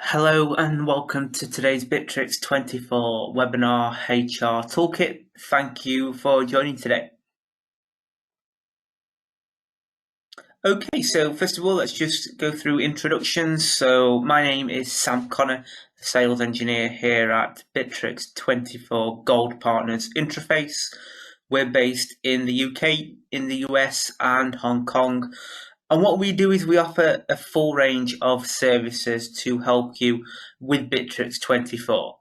Hello and welcome to today's Bitrix24 webinar HR Toolkit. Thank you for joining today. Okay, so first of all, let's just go through introductions. So my name is Sam Connor, sales engineer here at Bitrix24 Gold Partners Interface. We're based in the UK, in the US and Hong Kong. And what we do is we offer a full range of services to help you with Bitrix24.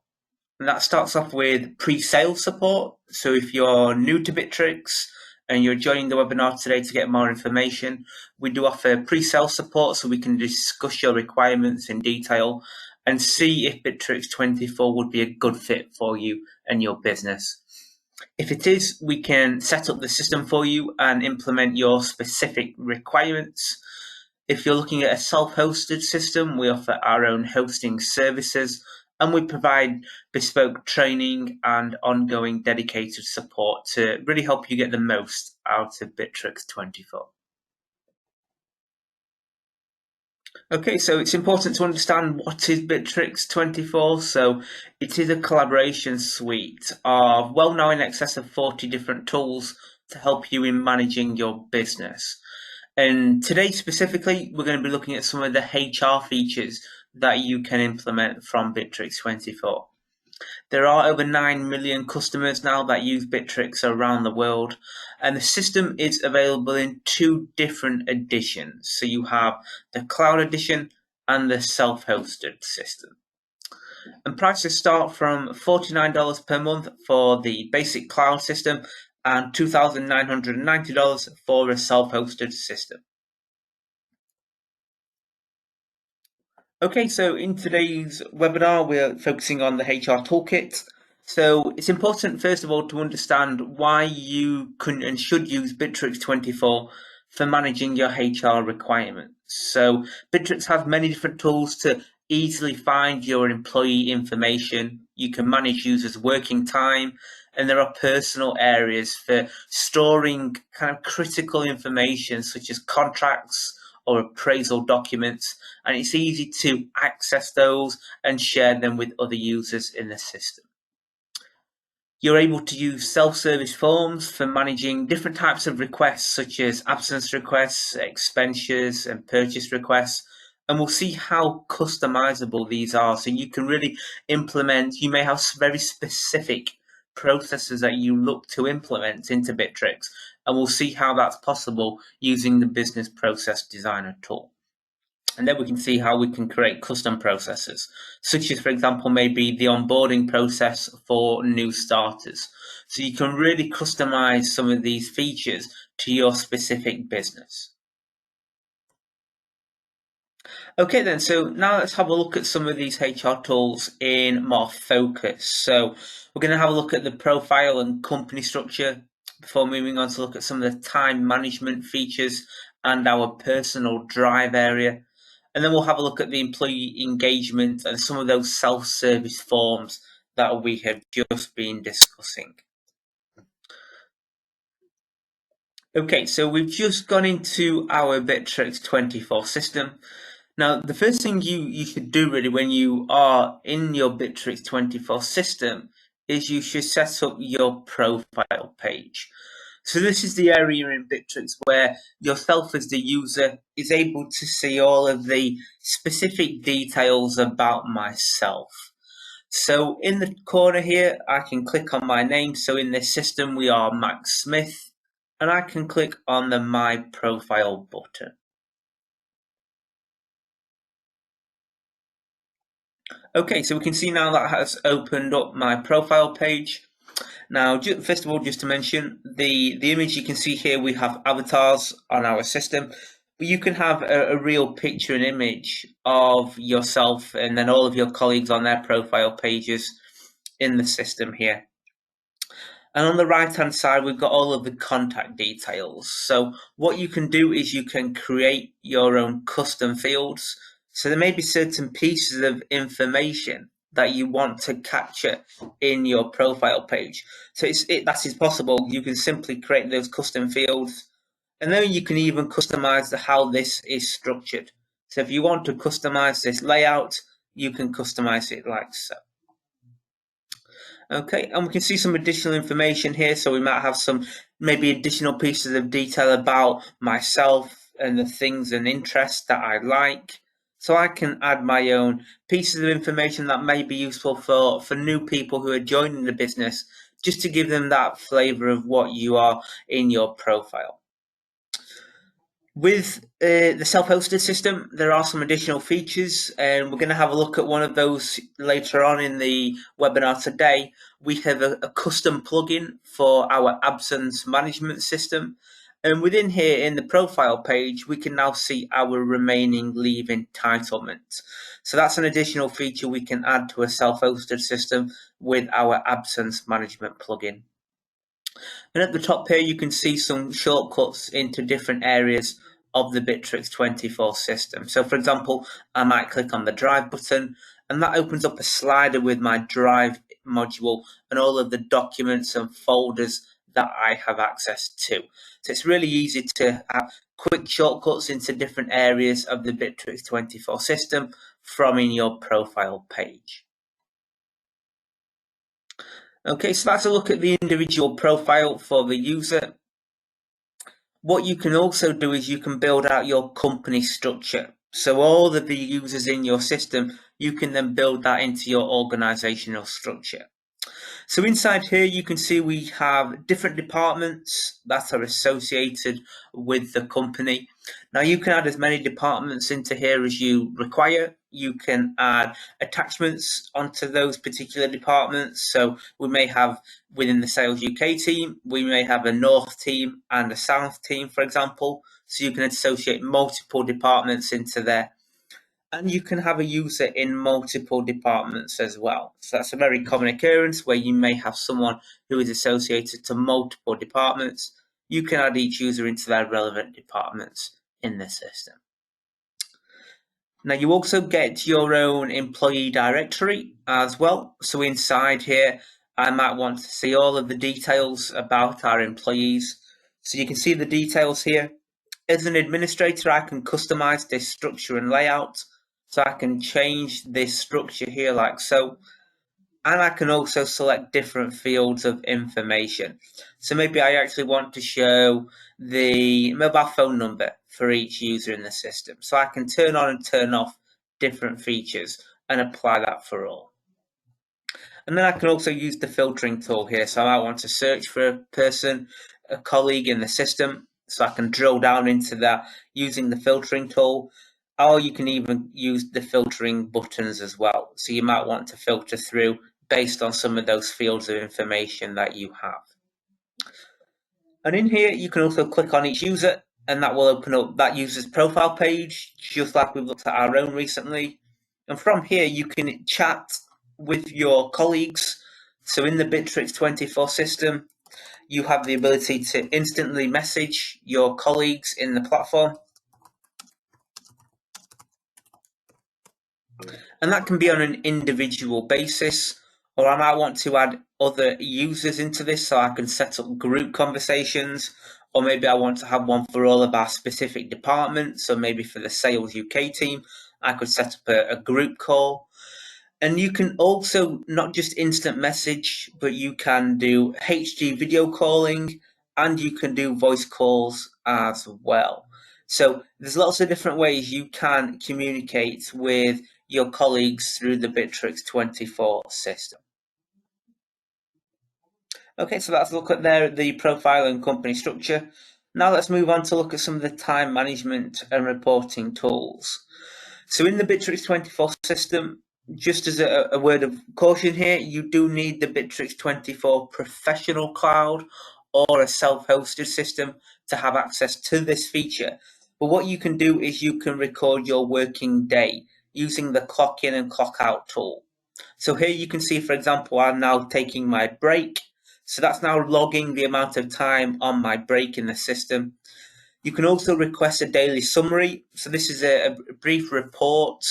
And that starts off with pre-sale support. So if you're new to Bitrix and you're joining the webinar today to get more information, we do offer pre-sale support so we can discuss your requirements in detail and see if Bitrix24 would be a good fit for you and your business. If it is, we can set up the system for you and implement your specific requirements. If you're looking at a self-hosted system, we offer our own hosting services and we provide bespoke training and ongoing dedicated support to really help you get the most out of Bitrix24. Okay, so it's important to understand what is Bitrix24. So it is a collaboration suite of, well, now in excess of 40 different tools to help you in managing your business. And today specifically, we're going to be looking at some of the HR features that you can implement from Bitrix24. There are over 9 million customers now that use Bitrix around the world, and the system is available in two different editions. So you have the Cloud Edition and the self-hosted system. And prices start from $49 per month for the basic cloud system and $2,990 for a self-hosted system. Okay, so in today's webinar, we're focusing on the HR Toolkit. So it's important, first of all, to understand why you can and should use Bitrix24 for managing your HR requirements. So Bitrix has many different tools to easily find your employee information. You can manage users' working time, and there are personal areas for storing kind of critical information such as contracts or appraisal documents, and it's easy to access those and share them with other users in the system. You're able to use self-service forms for managing different types of requests such as absence requests, expenditures and purchase requests, and we'll see how customizable these are. So you can really implement, you may have very specific processes that you look to implement into Bitrix, and we'll see how that's possible using the Business Process Designer tool. And then we can see how we can create custom processes, such as, for example, maybe the onboarding process for new starters. So you can really customize some of these features to your specific business. Okay then, so now let's have a look at some of these HR tools in more focus. So we're going to have a look at the profile and company structure before moving on to look at some of the time management features and our personal drive area. And then we'll have a look at the employee engagement and some of those self-service forms that we have just been discussing. Okay, so we've just gone into our Bitrix24 system. Now, the first thing you should do really when you are in your Bitrix24 system is you should set up your profile page. So this is the area in Bitrix where yourself as the user is able to see all of the specific details about myself. So in the corner here, I can click on my name. So in this system, we are Max Smith, and I can click on the My Profile button. Okay, so we can see now that has opened up my profile page. Now, first of all, just to mention, the image you can see here, we have avatars on our system, but you can have a real picture and image of yourself and then all of your colleagues on their profile pages in the system here. And on the right-hand side, we've got all of the contact details. So what you can do is you can create your own custom fields. So there may be certain pieces of information that you want to capture in your profile page. So that is possible. You can simply create those custom fields, and then you can even customize how this is structured. So if you want to customize this layout, you can customize it like so. Okay, and we can see some additional information here. So we might have some maybe additional pieces of detail about myself and the things and interests that I like. So I can add my own pieces of information that may be useful for new people who are joining the business, just to give them that flavor of what you are in your profile. With the self-hosted system, there are some additional features, and we're going to have a look at one of those later on in the webinar today. We have a custom plugin for our absence management system. And within here in the profile page, we can now see our remaining leave entitlement. So that's an additional feature we can add to a self-hosted system with our absence management plugin. And at the top here, you can see some shortcuts into different areas of the Bitrix24 system. So for example, I might click on the Drive button, and that opens up a slider with my Drive module and all of the documents and folders that I have access to. So it's really easy to have quick shortcuts into different areas of the Bitrix24 system from in your profile page. Okay, so that's a look at the individual profile for the user. What you can also do is you can build out your company structure. So all of the users in your system, you can then build that into your organizational structure. So inside here, you can see we have different departments that are associated with the company. Now you can add as many departments into here as you require. You can add attachments onto those particular departments. So we may have within the Sales UK team, we may have a North team and a South team, for example. So you can associate multiple departments into there. And you can have a user in multiple departments as well. So that's a very common occurrence where you may have someone who is associated to multiple departments. You can add each user into their relevant departments in the system. Now you also get your own employee directory as well. So inside here, I might want to see all of the details about our employees. So you can see the details here. As an administrator, I can customize this structure and layout. So I can change this structure here like so. And I can also select different fields of information. So maybe I actually want to show the mobile phone number for each user in the system. So I can turn on and turn off different features and apply that for all. And then I can also use the filtering tool here. So I want to search for a person, a colleague in the system. So I can drill down into that using the filtering tool. Or you can even use the filtering buttons as well. So you might want to filter through based on some of those fields of information that you have. And in here, you can also click on each user, and that will open up that user's profile page, just like we've looked at our own recently. And from here, you can chat with your colleagues. So in the Bitrix24 system, you have the ability to instantly message your colleagues in the platform. And that can be on an individual basis, or I might want to add other users into this so I can set up group conversations, or maybe I want to have one for all of our specific departments. So maybe for the Sales UK team, I could set up a group call. And you can also not just instant message, but you can do HD video calling, and you can do voice calls as well. So there's lots of different ways you can communicate with your colleagues through the Bitrix24 system. Okay, so let's look at the profile and company structure. Now let's move on to look at some of the time management and reporting tools. So in the Bitrix24 system, just as a word of caution here, you do need the Bitrix24 Professional Cloud or a self-hosted system to have access to this feature. But what you can do is you can record your working day using the clock in and clock out tool. So here you can see, for example, I'm now taking my break. So that's now logging the amount of time on my break in the system. You can also request a daily summary. So this is a brief report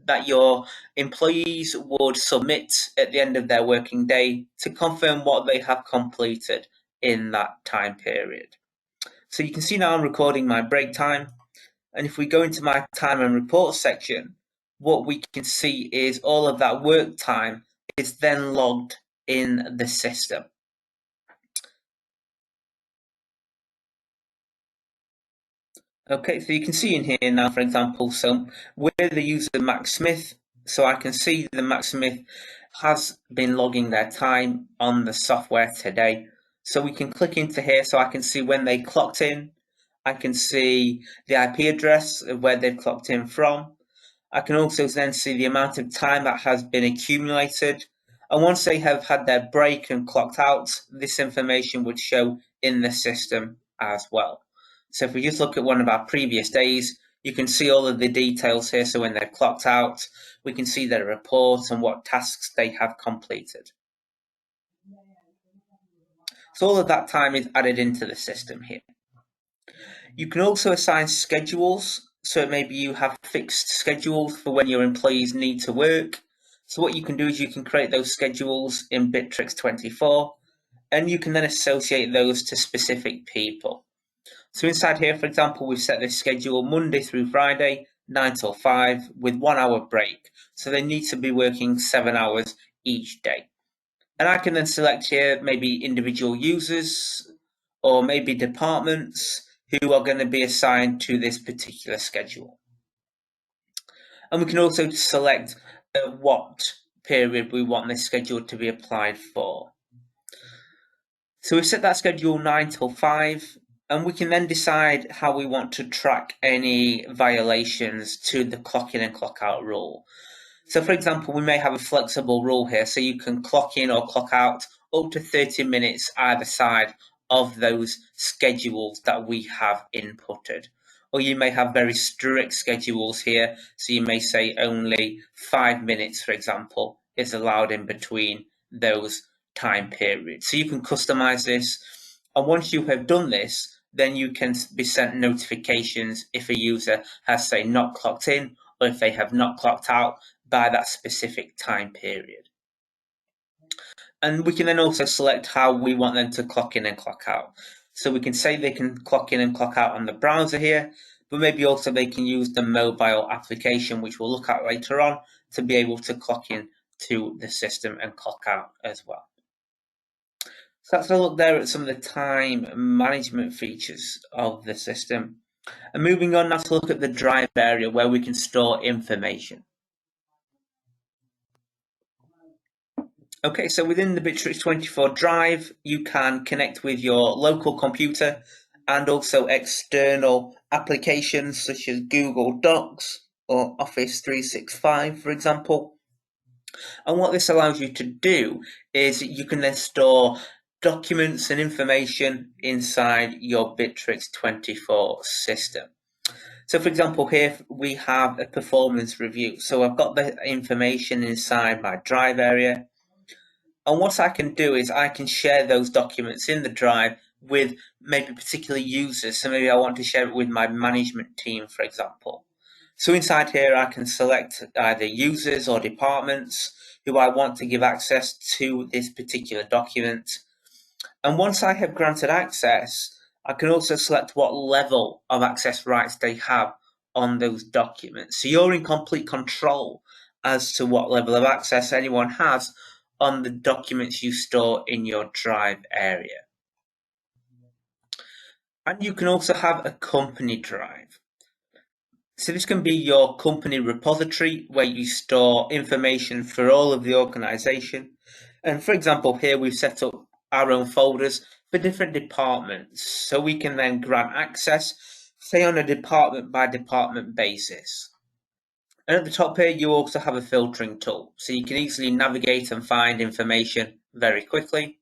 that your employees would submit at the end of their working day to confirm what they have completed in that time period. So you can see now I'm recording my break time. And if we go into my time and report section, what we can see is all of that work time is then logged in the system. Okay, so you can see in here now, for example, so we're the user Max Smith, so I can see that Max Smith has been logging their time on the software today. So we can click into here so I can see when they clocked in. I can see the IP address of where they've clocked in from. I can also then see the amount of time that has been accumulated. And once they have had their break and clocked out, this information would show in the system as well. So if we just look at one of our previous days, you can see all of the details here. So when they've clocked out, we can see their report and what tasks they have completed. So all of that time is added into the system here. You can also assign schedules. So maybe you have fixed schedules for when your employees need to work. So what you can do is you can create those schedules in Bitrix24, and you can then associate those to specific people. So inside here, for example, we've set this schedule Monday through Friday, 9 till 5, with 1 hour break. So they need to be working 7 hours each day. And I can then select here maybe individual users or maybe departments who are going to be assigned to this particular schedule. And we can also select what period we want this schedule to be applied for. So we set that schedule 9 till 5, and we can then decide how we want to track any violations to the clock in and clock out rule. So for example, we may have a flexible rule here, so you can clock in or clock out up to 30 minutes either side of those schedules that we have inputted. Or you may have very strict schedules here, so you may say only 5 minutes, for example, is allowed in between those time periods. So you can customize this, and once you have done this, then you can be sent notifications if a user has, say, not clocked in, or if they have not clocked out by that specific time period. And we can then also select how we want them to clock in and clock out. So we can say they can clock in and clock out on the browser here, but maybe also they can use the mobile application, which we'll look at later on, to be able to clock in to the system and clock out as well. So that's a look there at some of the time management features of the system. And moving on now to look at the drive area where we can store information. Okay, so within the Bitrix24 drive, you can connect with your local computer and also external applications such as Google Docs or Office 365, for example. And what this allows you to do is you can then store documents and information inside your Bitrix24 system. So for example, here we have a performance review. So I've got the information inside my drive area. And what I can do is I can share those documents in the drive with maybe particular users. So maybe I want to share it with my management team, for example. So inside here, I can select either users or departments who I want to give access to this particular document. And once I have granted access, I can also select what level of access rights they have on those documents. So you're in complete control as to what level of access anyone has on the documents you store in your drive area. And you can also have a company drive. So this can be your company repository where you store information for all of the organization. And for example, here we've set up our own folders for different departments. So we can then grant access, say on a department by department basis. And at the top here, you also have a filtering tool. So you can easily navigate and find information very quickly.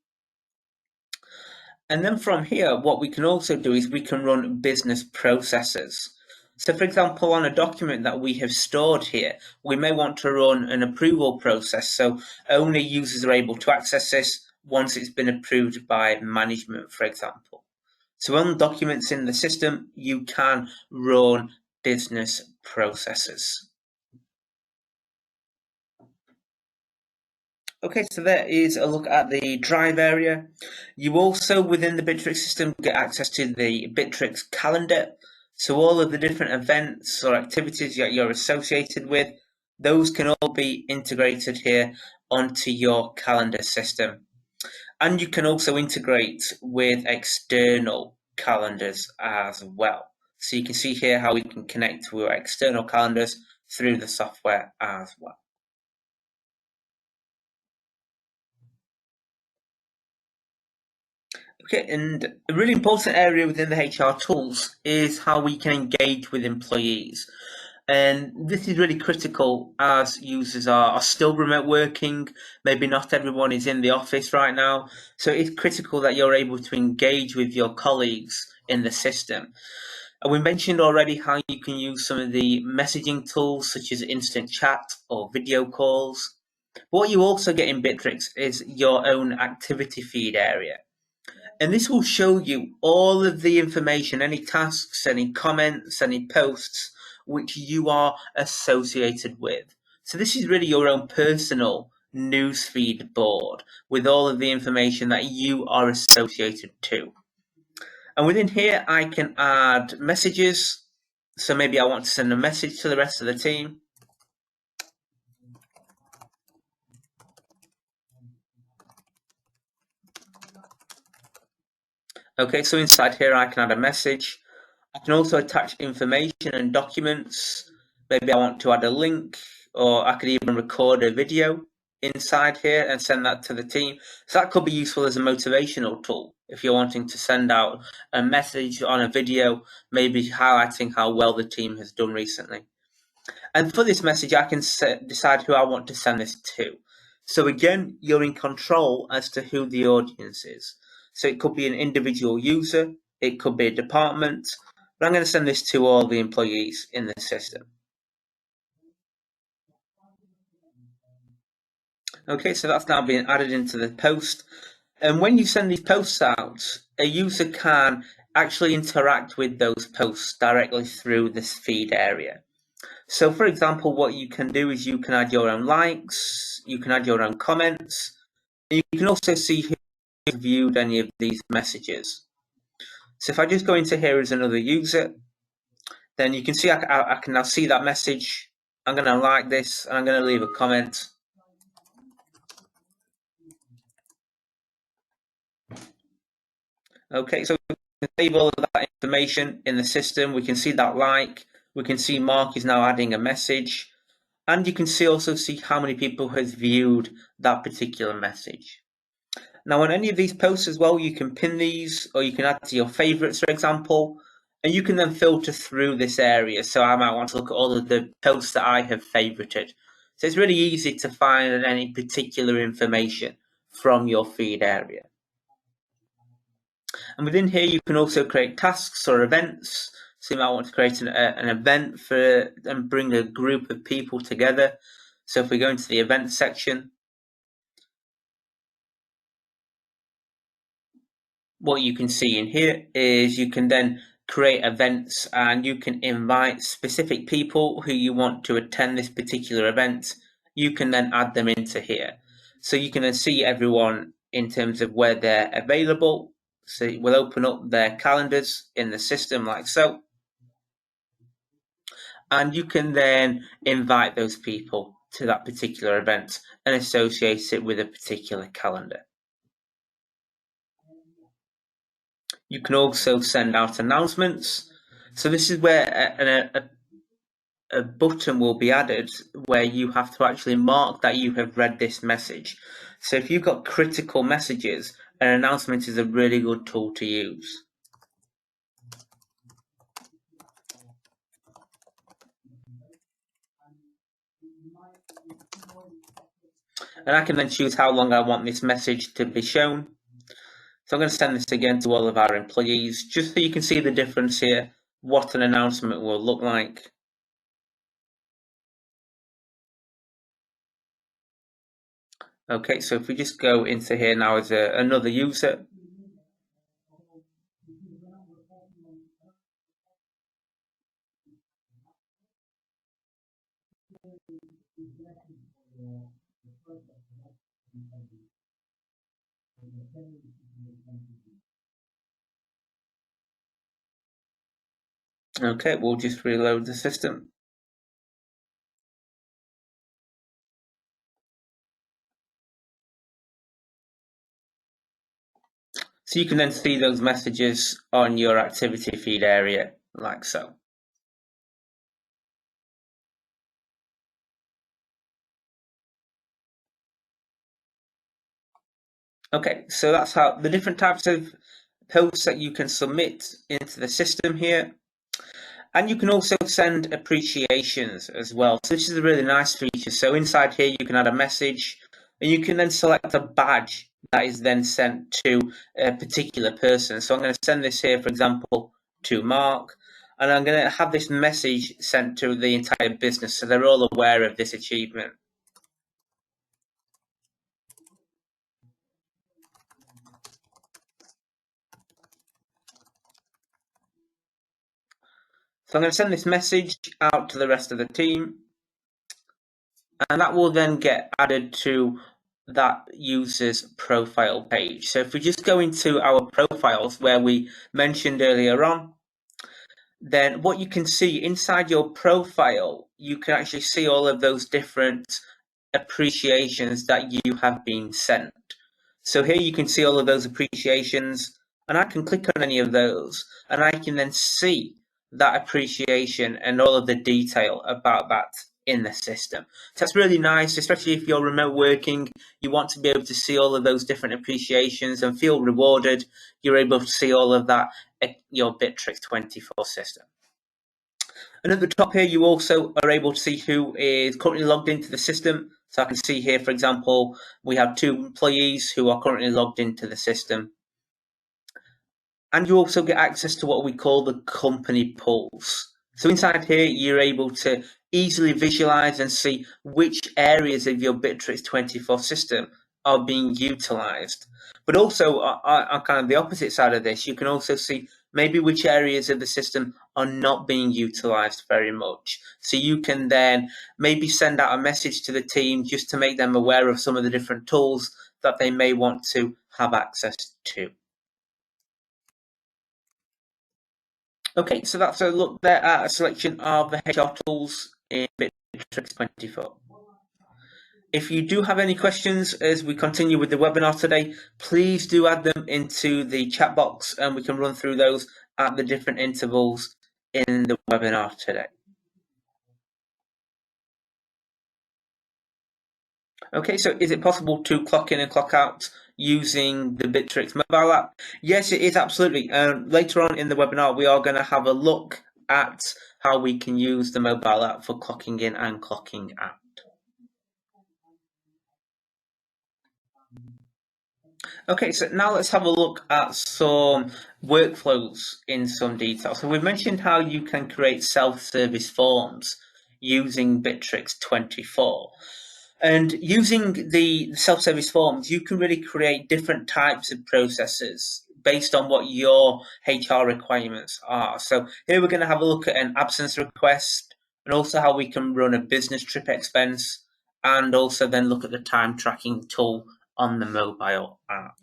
And then from here, what we can also do is we can run business processes. So for example, on a document that we have stored here, we may want to run an approval process. So only users are able to access this once it's been approved by management, for example. So on documents in the system, you can run business processes. Okay, so there is a look at the drive area. You also, within the Bitrix system, get access to the Bitrix calendar. So all of the different events or activities that you're associated with, those can all be integrated here onto your calendar system. And you can also integrate with external calendars as well. So you can see here how we can connect to our external calendars through the software as well. Okay, and a really important area within the HR tools is how we can engage with employees. And this is really critical as users are still remote working. Maybe not everyone is in the office right now. So it's critical that you're able to engage with your colleagues in the system. And we mentioned already how you can use some of the messaging tools such as instant chat or video calls. What you also get in Bitrix is your own activity feed area. And this will show you all of the information, any tasks, any comments, any posts, which you are associated with. So this is really your own personal newsfeed board with all of the information that you are associated to. And within here, I can add messages. So maybe I want to send a message to the rest of the team. Okay, so inside here, I can add a message. I can also attach information and documents. Maybe I want to add a link, or I could even record a video inside here and send that to the team. So that could be useful as a motivational tool if you're wanting to send out a message on a video, maybe highlighting how well the team has done recently. And for this message, I can decide who I want to send this to. So again, you're in control as to who the audience is. So it could be an individual user, it could be a department, but I'm going to send this to all the employees in the system. Okay, so that's now being added into the post. And when you send these posts out, a user can actually interact with those posts directly through this feed area. So for example, what you can do is you can add your own likes, you can add your own comments, and you can also see who viewed any of these messages. So if I just go into here as another user, then you can see I can now see that message. I'm going to like this and I'm going to leave a comment. Okay, so we can save all of that information in the system. We can see that like, we can see Mark is now adding a message, and you can also see how many people has viewed that particular message. Now on any of these posts as well, you can pin these or you can add to your favorites, for example, and you can then filter through this area. So I might want to look at all of the posts that I have favorited. So it's really easy to find any particular information from your feed area. And within here, you can also create tasks or events. So you might want to create an event for and bring a group of people together. So if we go into the event section, what you can see in here is you can then create events and you can invite specific people who you want to attend this particular event. You can then add them into here. So you can then see everyone in terms of where they're available. So we'll open up their calendars in the system like so. And you can then invite those people to that particular event and associate it with a particular calendar. You can also send out announcements. So this is where a button will be added where you have to actually mark that you have read this message. So if you've got critical messages, an announcement is a really good tool to use. And I can then choose how long I want this message to be shown. So I'm going to send this again to all of our employees, just so you can see the difference here, what an announcement will look like. Okay, so if we just go into here now as another user. Okay, we'll just reload the system. So you can then see those messages on your activity feed area like so. Okay, so that's how the different types of posts that you can submit into the system here. And you can also send appreciations as well. So this is a really nice feature. So inside here, you can add a message and you can then select a badge that is then sent to a particular person. So I'm going to send this here, for example, to Mark, and I'm going to have this message sent to the entire business so they're all aware of this achievement. So I'm going to send this message out to the rest of the team, and that will then get added to that user's profile page. So if we just go into our profiles where we mentioned earlier on, then what you can see inside your profile, you can actually see all of those different appreciations that you have been sent. So here you can see all of those appreciations, and I can click on any of those, and I can then see that appreciation and all of the detail about that in the system. So that's really nice, especially if you're remote working, you want to be able to see all of those different appreciations and feel rewarded. You're able to see all of that in your Bitrix24 system. And at the top here, you also are able to see who is currently logged into the system. So I can see here, for example, we have 2 employees who are currently logged into the system. And you also get access to what we call the company pulse. So inside here, you're able to easily visualize and see which areas of your Bitrix24 system are being utilized. But also, on kind of the opposite side of this, you can also see maybe which areas of the system are not being utilized very much. So you can then maybe send out a message to the team just to make them aware of some of the different tools that they may want to have access to. Okay, so that's a look there at a selection of the HR tools in Bitrix24. If you do have any questions as we continue with the webinar today, please do add them into the chat box and we can run through those at the different intervals in the webinar today. Okay, so is it possible to clock in and clock out using the Bitrix mobile app? Yes, it is absolutely. Later on in the webinar, we are going to have a look at how we can use the mobile app for clocking in and clocking out. Okay, so now let's have a look at some workflows in some detail. So we've mentioned how you can create self-service forms using Bitrix24. And using the self-service forms, you can really create different types of processes based on what your HR requirements are. So here we're going to have a look at an absence request and also how we can run a business trip expense and also then look at the time tracking tool on the mobile app.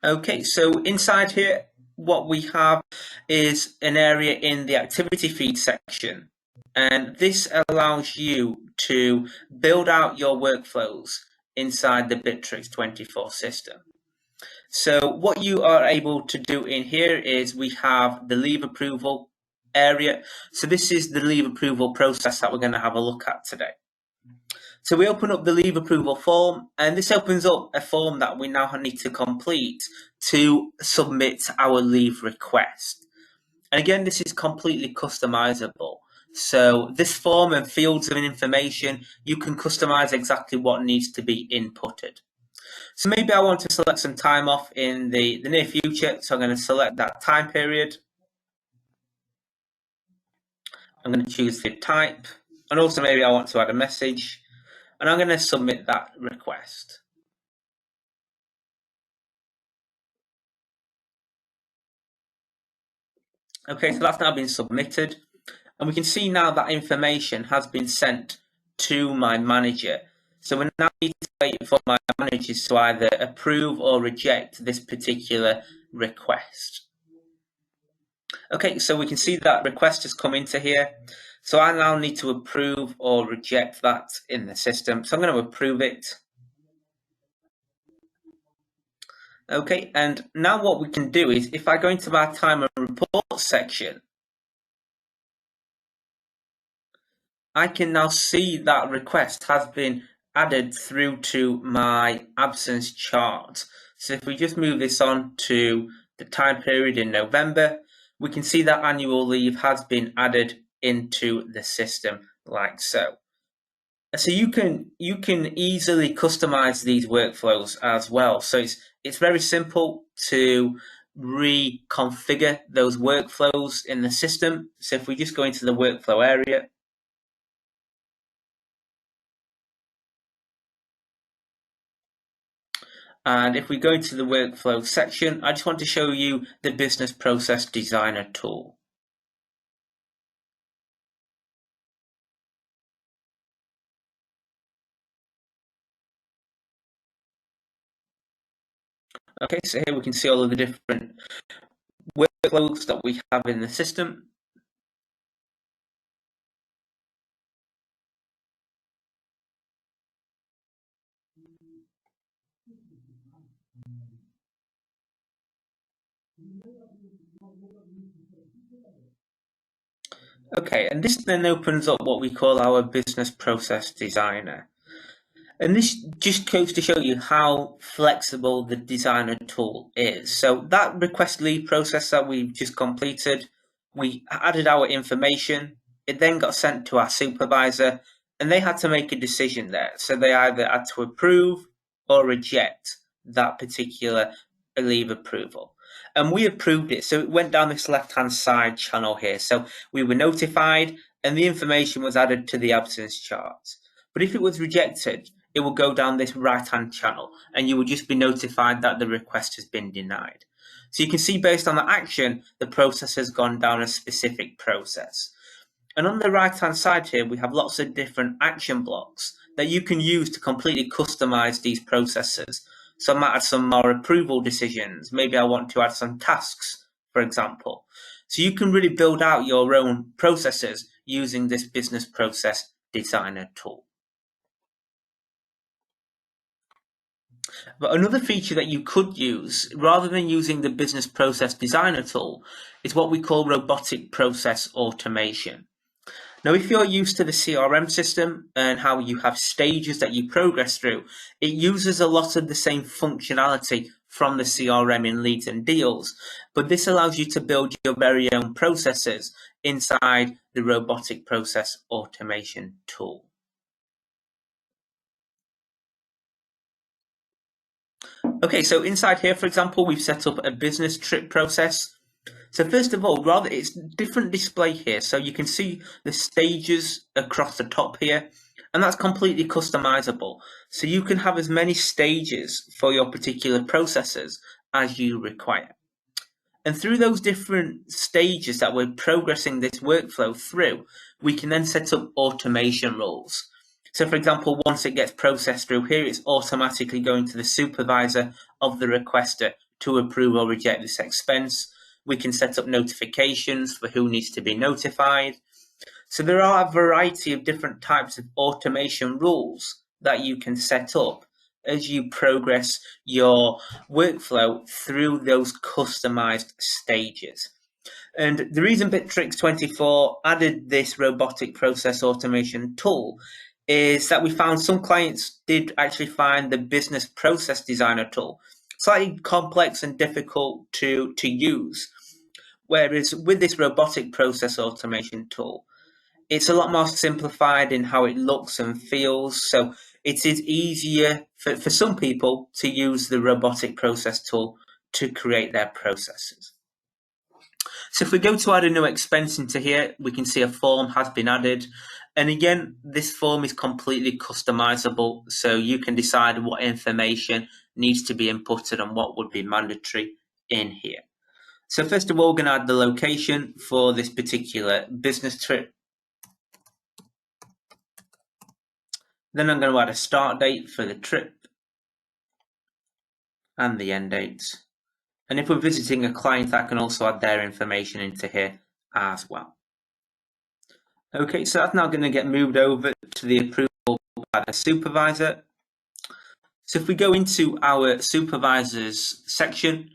Okay, so inside here, what we have is an area in the activity feed section. And this allows you to build out your workflows inside the Bitrix24 system. So what you are able to do in here is we have the leave approval area. So this is the leave approval process that we're going to have a look at today. So we open up the leave approval form, and this opens up a form that we now need to complete to submit our leave request. And again, this is completely customizable. So this form and fields of information, you can customize exactly what needs to be inputted. So maybe I want to select some time off in the near future. So I'm going to select that time period. I'm going to choose the type. And also maybe I want to add a message. And I'm going to submit that request. Okay, so that's now been submitted. And we can see now that information has been sent to my manager. So we now need to wait for my managers to either approve or reject this particular request. Okay, so we can see that request has come into here. So I now need to approve or reject that in the system. So I'm going to approve it. Okay, and now what we can do is, if I go into my time and report section, I can now see that request has been added through to my absence chart. So if we just move this on to the time period in November, we can see that annual leave has been added into the system like so. So you can easily customize these workflows as well. So it's very simple to reconfigure those workflows in the system. So if we just go into the workflow area, and if we go into the workflow section, I just want to show you the Business Process Designer tool. Okay, so here we can see all of the different workflows that we have in the system. Okay, and this then opens up what we call our Business Process Designer. And this just goes to show you how flexible the designer tool is. So that request lead process that we've just completed, we added our information, it then got sent to our supervisor, and they had to make a decision there. So they either had to approve or reject that particular leave approval. And we approved it. So it went down this left-hand side channel here. So we were notified and the information was added to the absence chart. But if it was rejected, it will go down this right-hand channel and you will just be notified that the request has been denied. So you can see based on the action, the process has gone down a specific process. And on the right-hand side here, we have lots of different action blocks that you can use to completely customize these processes. So I might add some more approval decisions. Maybe I want to add some tasks, for example. So you can really build out your own processes using this Business Process Designer tool. But another feature that you could use, rather than using the Business Process Designer tool, is what we call robotic process automation. Now, if you're used to the CRM system and how you have stages that you progress through, it uses a lot of the same functionality from the CRM in leads and deals, but this allows you to build your very own processes inside the robotic process automation tool. Okay, so inside here, for example, we've set up a business trip process. So first of all, rather it's different display here. So you can see the stages across the top here, and that's completely customizable. So you can have as many stages for your particular processes as you require. And through those different stages that we're progressing this workflow through, we can then set up automation rules. So for example, once it gets processed through here, it's automatically going to the supervisor of the requester to approve or reject this expense. We can set up notifications for who needs to be notified. So there are a variety of different types of automation rules that you can set up as you progress your workflow through those customized stages. And the reason Bitrix24 added this robotic process automation tool is that we found some clients did actually find the Business Process Designer tool slightly complex and difficult to use. Whereas with this robotic process automation tool, it's a lot more simplified in how it looks and feels. So it is easier for some people to use the robotic process tool to create their processes. So if we go to add a new expense into here, we can see a form has been added. And again, this form is completely customizable. So you can decide what information needs to be inputted and what would be mandatory in here. So first of all, we're going to add the location for this particular business trip. Then I'm going to add a start date for the trip and the end dates. And if we're visiting a client, I can also add their information into here as well. Okay, so that's now going to get moved over to the approval by the supervisor. So if we go into our supervisors section,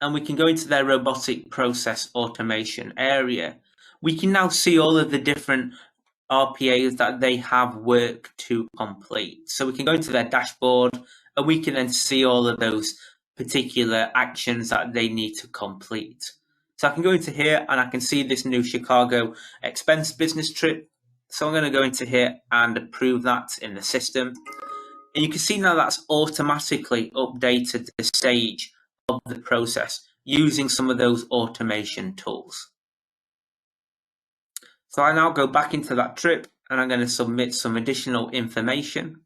and we can go into their robotic process automation area, we can now see all of the different RPAs that they have work to complete. So we can go into their dashboard and we can then see all of those particular actions that they need to complete. So I can go into here and I can see this new Chicago expense business trip. So I'm going to go into here and approve that in the system. And you can see now that's automatically updated the stage of the process using some of those automation tools. So I now go back into that trip and I'm going to submit some additional information.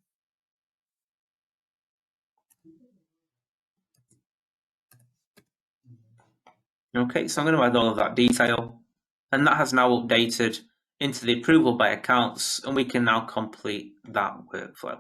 Okay, so I'm going to add all of that detail, and that has now updated into the approval by accounts, and we can now complete that workflow.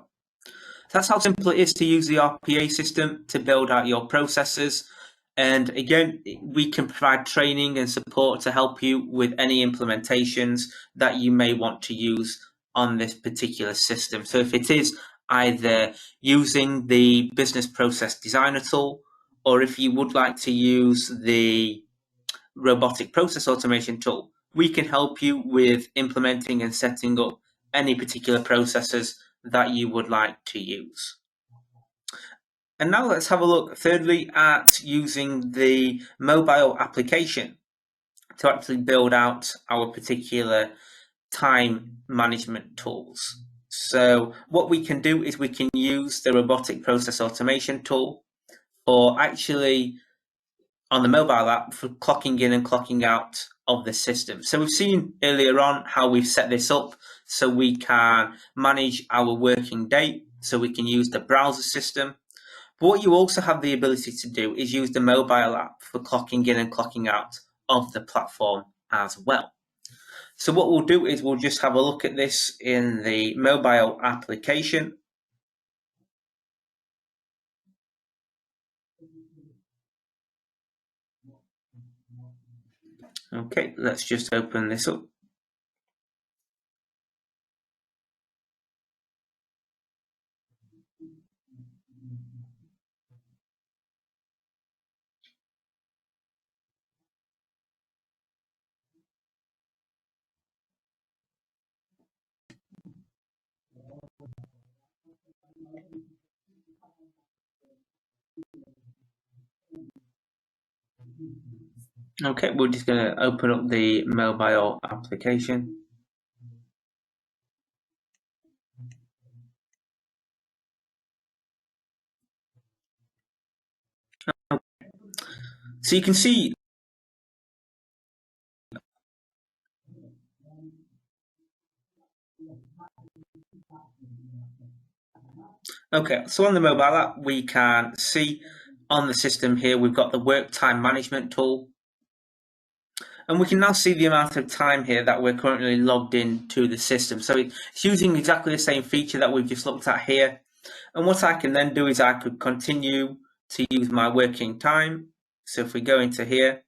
So that's how simple it is to use the RPA system to build out your processes. And again, we can provide training and support to help you with any implementations that you may want to use on this particular system. So if it is either using the business process designer tool, or if you would like to use the robotic process automation tool, we can help you with implementing and setting up any particular processes that you would like to use. And now let's have a look thirdly at using the mobile application to actually build out our particular time management tools. So what we can do is we can use the robotic process automation tool for actually on the mobile app for clocking in and clocking out of the system. So we've seen earlier on how we've set this up so we can manage our working day, so we can use the browser system. But what you also have the ability to do is use the mobile app for clocking in and clocking out of the platform as well. So what we'll do is we'll just have a look at this in the mobile application. Okay, let's just open this up. Okay, we're just going to open up the mobile application. So you can see okay, so on the mobile app, we can see on the system here, we've got the work time management tool. And we can now see the amount of time here that we're currently logged in to the system. So it's using exactly the same feature that we've just looked at here. And what I can then do is I could continue to use my working time. So if we go into here,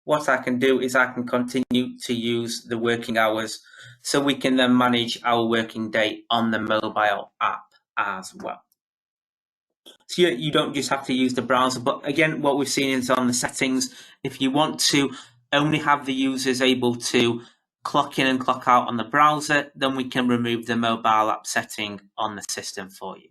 what I can do is I can continue to use the working hours so we can then manage our working day on the mobile app as well. So you don't just have to use the browser, but again, what we've seen is on the settings, if you want to only have the users able to clock in and clock out on the browser, then we can remove the mobile app setting on the system for you.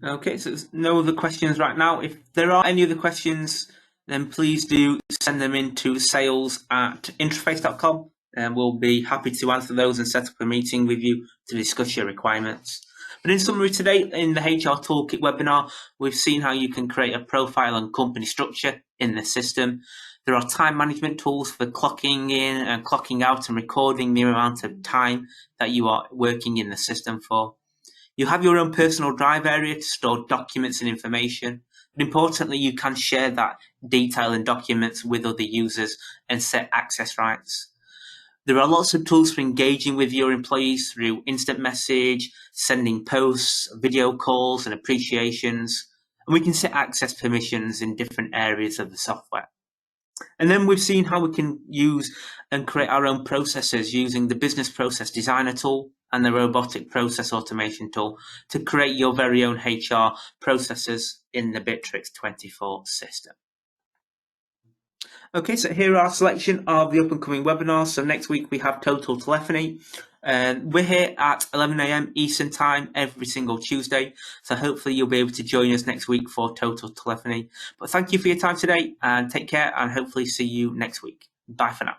Okay, so there's no other questions right now. If there are any other questions, then please do send them in to sales@interface.com, and we'll be happy to answer those and set up a meeting with you to discuss your requirements. But in summary, today in the HR Toolkit webinar, we've seen how you can create a profile and company structure in the system. There are time management tools for clocking in and clocking out and recording the amount of time that you are working in the system for. You have your own personal drive area to store documents and information, but importantly, you can share that detail and documents with other users and set access rights. There are lots of tools for engaging with your employees through instant message, sending posts, video calls, and appreciations. And we can set access permissions in different areas of the software. And then we've seen how we can use and create our own processes using the Business Process Designer tool and the Robotic Process Automation tool to create your very own HR processes in the Bitrix24 system. Okay, so here are a selection of the up and coming webinars. So next week we have Total Telephony. We're here at 11 AM Eastern Time every single Tuesday. So hopefully you'll be able to join us next week for Total Telephony. But thank you for your time today and take care, and hopefully see you next week. Bye for now.